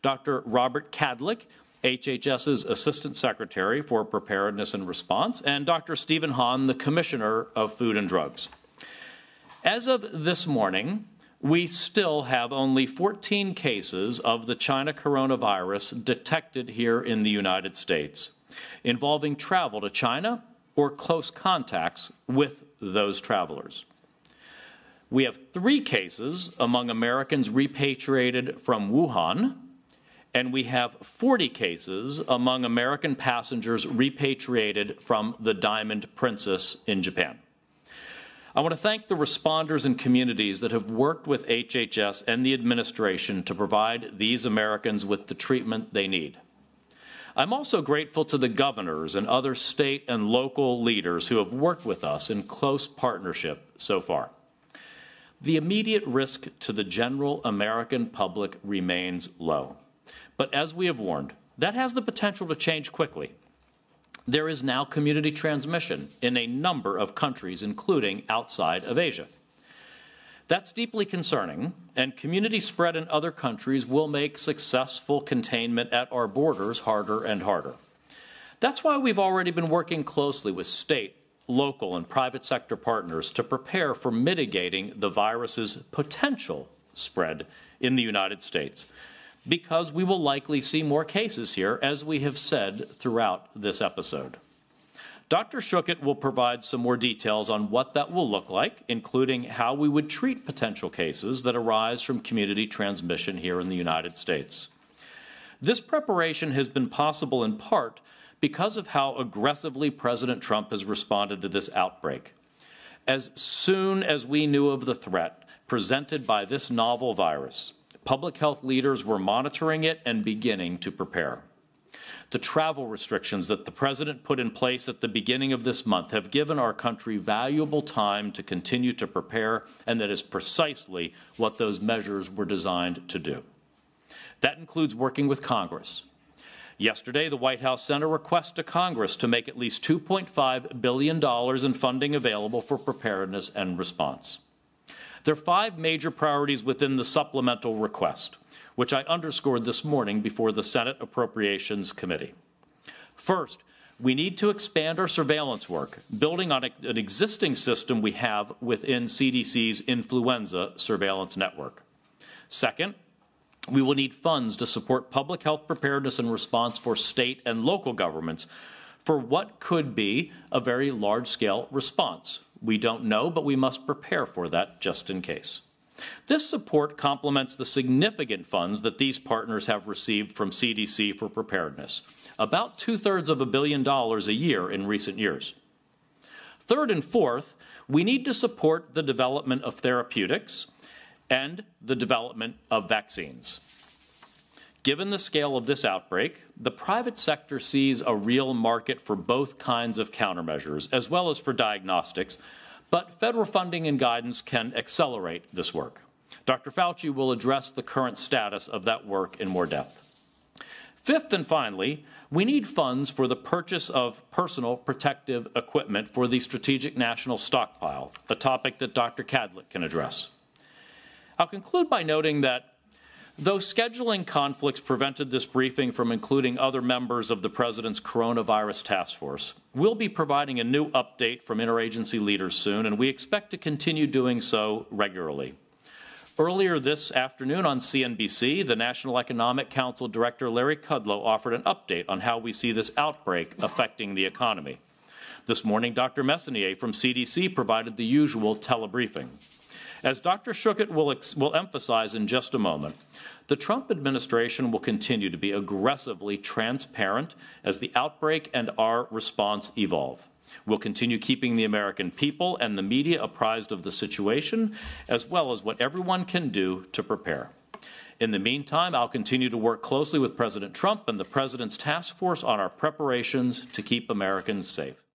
Dr. Robert Kadlec, HHS's Assistant Secretary for Preparedness and Response, and Dr. Stephen Hahn, the Commissioner of Food and Drugs. As of this morning, we still have only 14 cases of the China coronavirus detected here in the United States, involving travel to China or close contacts with those travelers. We have 3 cases among Americans repatriated from Wuhan, and we have 40 cases among American passengers repatriated from the Diamond Princess in Japan. I want to thank the responders and communities that have worked with HHS and the administration to provide these Americans with the treatment they need. I'm also grateful to the governors and other state and local leaders who have worked with us in close partnership so far. The immediate risk to the general American public remains low. But as we have warned, that has the potential to change quickly. There is now community transmission in a number of countries, including outside of Asia. That's deeply concerning, and community spread in other countries will make successful containment at our borders harder and harder. That's why we've already been working closely with state, local, and private sector partners to prepare for mitigating the virus's potential spread in the United States, because we will likely see more cases here, as we have said throughout this episode. Dr. Schuchat will provide some more details on what that will look like, including how we would treat potential cases that arise from community transmission here in the United States. This preparation has been possible in part because of how aggressively President Trump has responded to this outbreak. As soon as we knew of the threat presented by this novel virus, public health leaders were monitoring it and beginning to prepare. The travel restrictions that the President put in place at the beginning of this month have given our country valuable time to continue to prepare, and that is precisely what those measures were designed to do. That includes working with Congress. Yesterday, the White House sent a request to Congress to make at least $2.5 billion in funding available for preparedness and response. There are 5 major priorities within the supplemental request, which I underscored this morning before the Senate Appropriations Committee. First, we need to expand our surveillance work, building on an existing system we have within CDC's influenza surveillance network. Second, we will need funds to support public health preparedness and response for state and local governments for what could be a very large-scale response. We don't know, but we must prepare for that just in case. This support complements the significant funds that these partners have received from CDC for preparedness, about 2/3 of $1 billion a year in recent years. Third and fourth, we need to support the development of therapeutics and the development of vaccines. Given the scale of this outbreak, the private sector sees a real market for both kinds of countermeasures, as well as for diagnostics, but federal funding and guidance can accelerate this work. Dr. Fauci will address the current status of that work in more depth. Fifth and finally, we need funds for the purchase of personal protective equipment for the Strategic National Stockpile, a topic that Dr. Kadlec can address. I'll conclude by noting that though scheduling conflicts prevented this briefing from including other members of the President's coronavirus task force, we'll be providing a new update from interagency leaders soon, and we expect to continue doing so regularly. Earlier this afternoon on CNBC, the National Economic Council Director Larry Kudlow offered an update on how we see this outbreak affecting the economy. This morning, Dr. Messonnier from CDC provided the usual telebriefing. As Dr. Schuchat will emphasize in just a moment, the Trump administration will continue to be aggressively transparent as the outbreak and our response evolve. We'll continue keeping the American people and the media apprised of the situation, as well as what everyone can do to prepare. In the meantime, I'll continue to work closely with President Trump and the President's task force on our preparations to keep Americans safe.